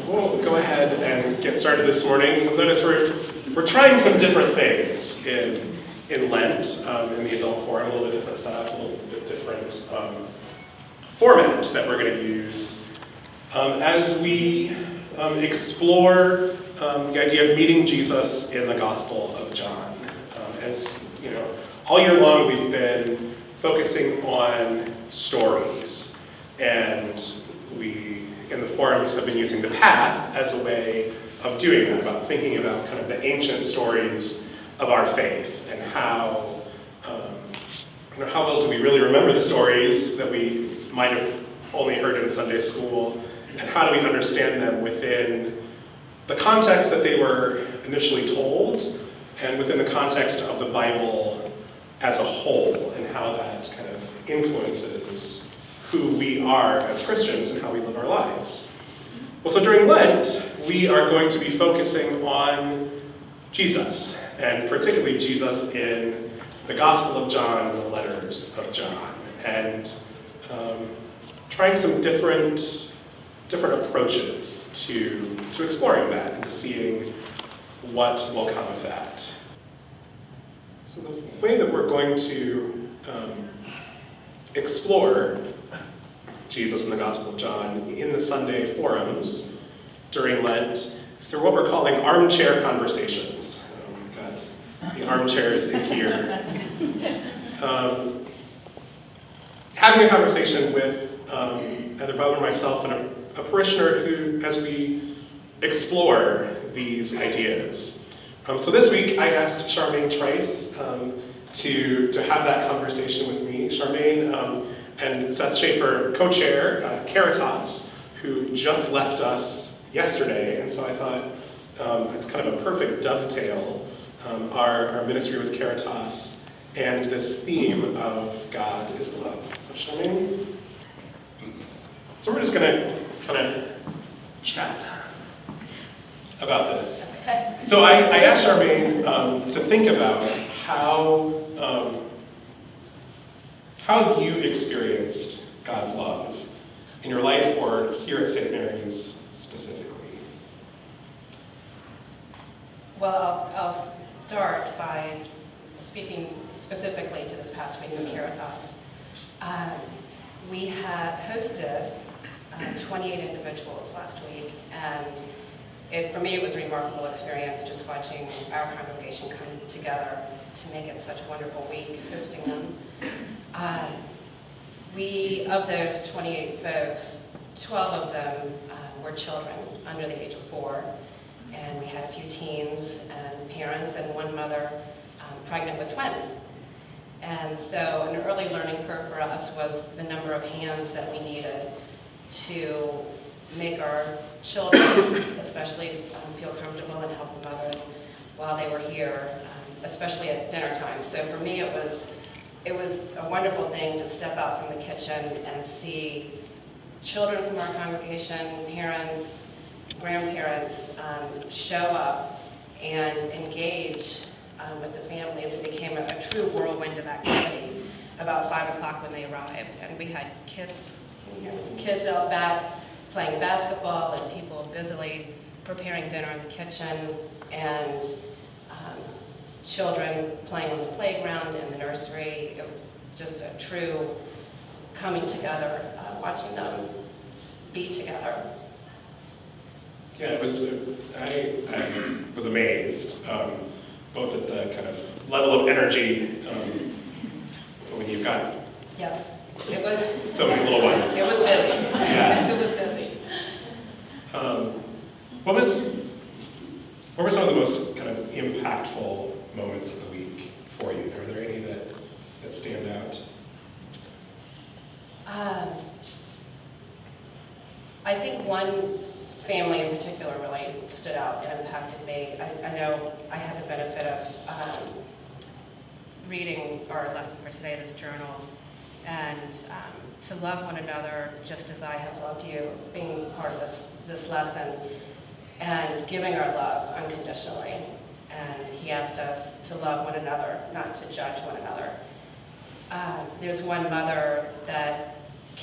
We'll go ahead and get started this morning. You'll notice we're trying some different things in Lent, in the adult forum, a little bit different stuff, a little bit different format that we're going to use as we explore the idea of meeting Jesus in the Gospel of John. As you know, all year long we've been focusing on stories, and we in the forums have been using the path as a way of doing that, about thinking about kind of the ancient stories of our faith and how well do we really remember the stories that we might have only heard in Sunday school, and how do we understand them within the context that they were initially told and within the context of the Bible as a whole, and how that kind of influences who we are as Christians and how we live our lives. Well, so during Lent, we are going to be focusing on Jesus, and particularly Jesus in the Gospel of John and the letters of John, and trying some different approaches to exploring that and to seeing what will come of that. So the way that we're going to explore Jesus in the Gospel of John in the Sunday forums during Lent is through what we're calling armchair conversations. We've got the armchairs in here. Having a conversation with either Bob or myself and a parishioner who, as we explore these ideas. So this week I asked Charmaine Trice to have that conversation with me. Charmaine and Seth Schaefer co-chair Caritas, who just left us yesterday, and so I thought it's kind of a perfect dovetail, our ministry with Caritas and this theme of God is love. So Charmaine, so we're just going to kind of chat about this. Okay. So I asked Charmaine to think about how you experienced God's love in your life or here at St. Mary's specifically. Well, I'll start by speaking specifically to this past week of Caritas. We had hosted 28 individuals last week, and for me it was a remarkable experience just watching our congregation come together to make it such a wonderful week, hosting them. Of those 28 folks, 12 of them were children under the age of 4, and we had a few teens and parents and one mother pregnant with twins. And so an early learning curve for us was the number of hands that we needed to make our children especially feel comfortable and help the mothers while they were here, especially at dinner time. So for me it was a wonderful thing to step out from the kitchen and see children from our congregation, parents, grandparents show up and engage with the families. It became a true whirlwind of activity about 5 o'clock when they arrived. And we had kids out back playing basketball and people busily preparing dinner in the kitchen, and children playing on the playground and the nursery. It was just a true coming together, watching them be together. Yeah, I was amazed, both at the kind of level of energy when you've got Yes, it was so many little ones. It was busy. Yeah. It was busy. What were some of the most kind of impactful moments of the week for you? Are there any that stand out? I think one family in particular really stood out and impacted me. I know I had the benefit of reading our lesson for today, this journal, and to love one another just as I have loved you, being part of this lesson, and giving our love unconditionally. And he asked us to love one another, not to judge one another. There's one mother that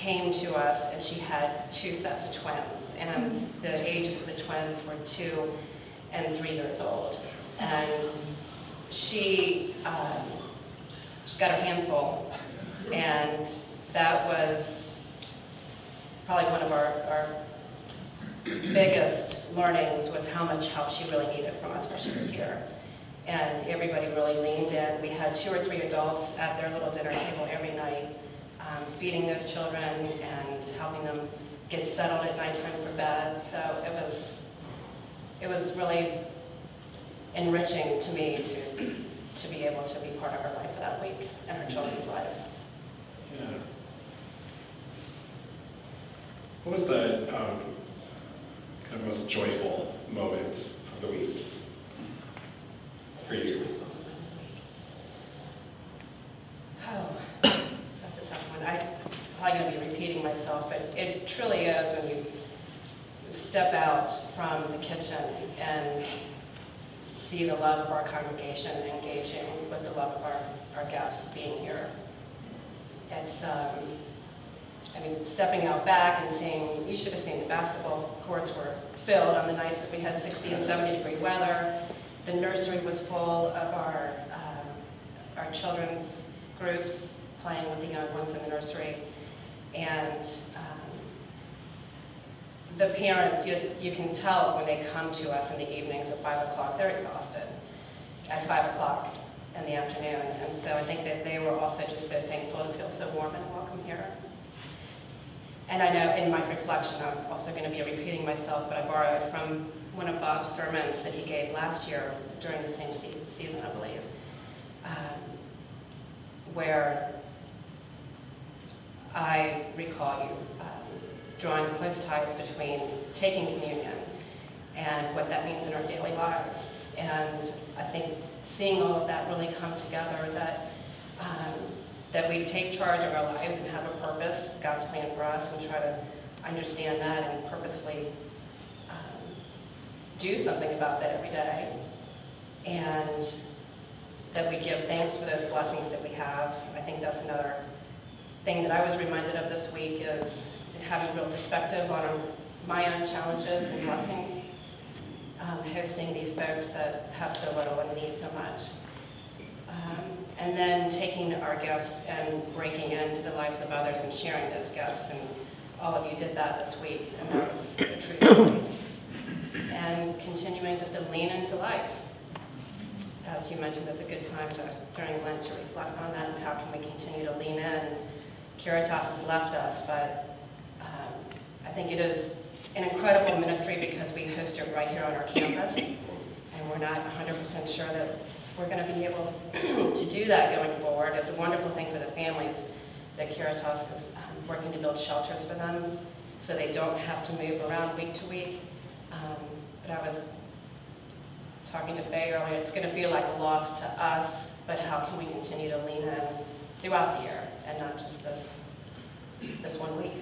came to us and she had 2 sets of twins, and the ages of the twins were 2 and 3 years old. And she's got her hands full, and that was probably one of our biggest learnings, was how much help she really needed from us while she was here. And everybody really leaned in. We had 2 or 3 adults at their little dinner table every night, feeding those children and helping them get settled at nighttime for bed. So it was really enriching to me to be able to be part of her life for that week and her children's lives. Yeah. What was the kind of most joyful moment of the week for you? Oh, that's a tough one. I'm probably going to be repeating myself, but it truly is when you step out from the kitchen and see the love of our congregation engaging with the love of our guests being here. It's, stepping out back and seeing, you should have seen the basketball courts were filled on the nights that we had 60 and 70 degree weather. The nursery was full of our children's groups playing with the young ones in the nursery. And the parents, you can tell when they come to us in the evenings at 5 o'clock, they're exhausted at 5 o'clock in the afternoon. And so I think that they were also just so thankful to feel so warm and welcome here. And I know in my reflection, I'm also going to be repeating myself, but I borrowed from one of Bob's sermons that he gave last year during the same season, I believe, where I recall you drawing close ties between taking communion and what that means in our daily lives. And I think seeing all of that really come together, that we take charge of our lives and have a purpose, God's plan for us, and try to understand that and purposefully do something about that every day. And that we give thanks for those blessings that we have. I think that's another thing that I was reminded of this week, is having real perspective on my own challenges and blessings, hosting these folks that have so little and need so much. And then taking our gifts and breaking into the lives of others and sharing those gifts. And all of you did that this week, and that was a true joy. And continuing just to lean into life. As you mentioned, it's a good time during Lent to reflect on that and how can we continue to lean in. Caritas has left us, but I think it is an incredible ministry because we host it right here on our campus, and we're not 100% sure that we're going to be able to do that going forward. It's a wonderful thing for the families that Caritas is working to build shelters for them so they don't have to move around week to week. But I was talking to Faye earlier, it's going to feel like a loss to us, but how can we continue to lean in throughout the year and not just this one week?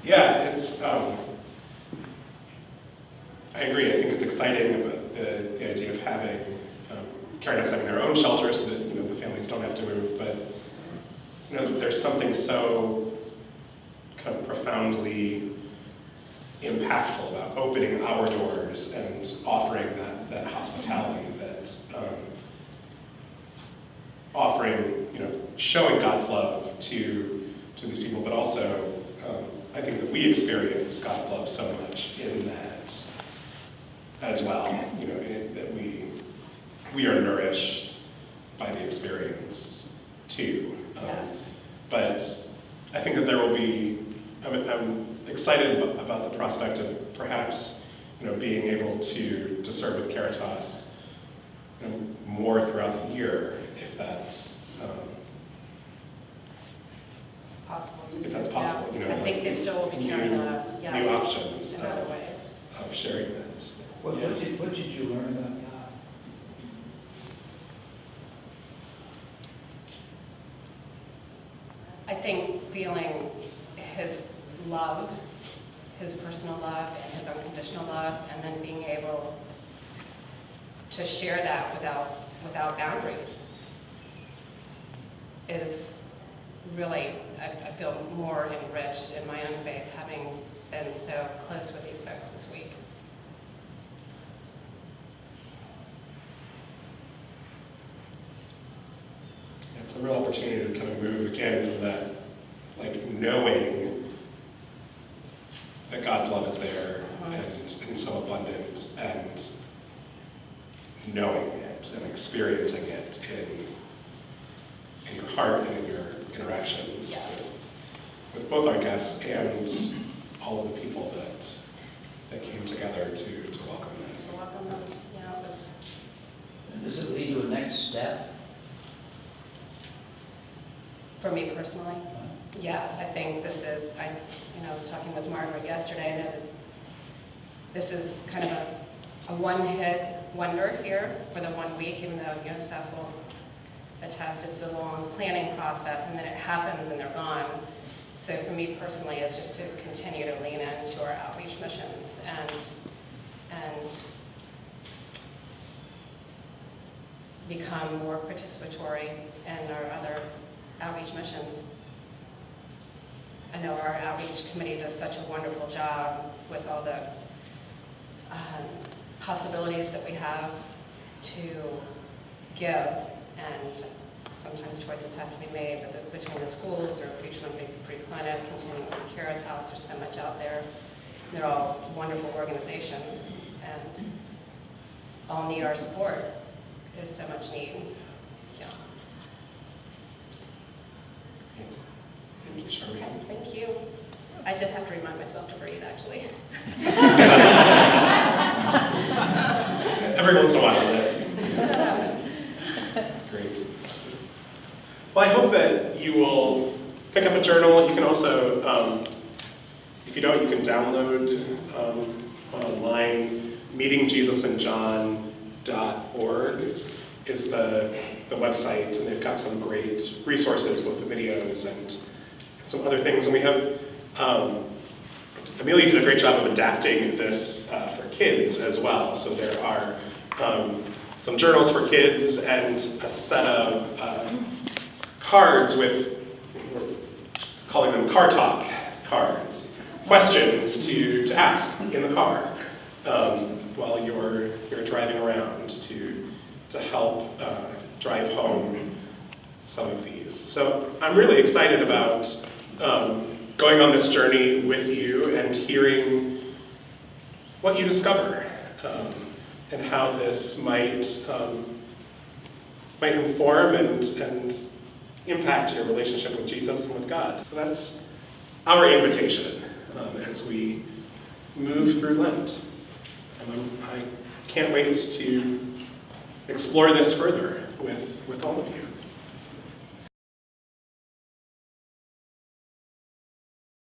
Yeah, it's, I agree. I think it's exciting about the idea of having, Caritas having their own shelter so that, the families don't have to move, but, there's something so kind of profoundly impactful about opening our doors and offering that hospitality, that offering, showing God's love to these people, but also I think that we experience God's love so much in that as well, that we are nourished by the experience too. Yes. But I think that there will be, I'm excited about the prospect of perhaps, being able to serve with Caritas more throughout the year, if that's Possible. if that's possible. Yeah. I think they still will be counting on us. Yes. New options in other ways. of sharing that. What did you learn about God? I think feeling his love, his personal love and his unconditional love, and then being able to share that without boundaries is really, I feel more enriched in my own faith, having been so close with these folks this week. It's a real opportunity to kind of move again from that, like, knowing that God's love is there and so abundant, and knowing it and experiencing it in your heart and in your interactions Yes. with both our guests and all of the people that came together to welcome them. To welcome them, it was. Does it lead to a next step? For me personally, yes, I think this is, I was talking with Margaret yesterday, I know that this is kind of a one-hit wonder here for the 1 week, even though, Seth will attest it's a long planning process, and then it happens and they're gone. So for me personally, it's just to continue to lean into our outreach missions and become more participatory in our other outreach missions. I know our outreach committee does such a wonderful job with all the possibilities that we have to give, and sometimes choices have to be made between the schools or Preach Monthly Free Clinic, Continuing with Caritas. There's so much out there. They're all wonderful organizations and all need our support. There's so much need. Yeah. Thank you, Charmaine. Thank you. I did have to remind myself to breathe, actually. Every once in a while, that's great. Well, I hope that you will pick up a journal. You can also, if you don't, you can download online. meetingjesusandjohn.org is the website, and they've got some great resources, both the videos and some other things. And we have, Amelia did a great job of adapting this for kids as well. So there are some journals for kids and a set of cards with, we're calling them car talk cards, questions to ask in the car while you're driving around to help drive home some of these. So I'm really excited about going on this journey with you and hearing what you discover and how this might inform and impact your relationship with Jesus and with God. So that's our invitation as we move through Lent. And I can't wait to explore this further with all of you.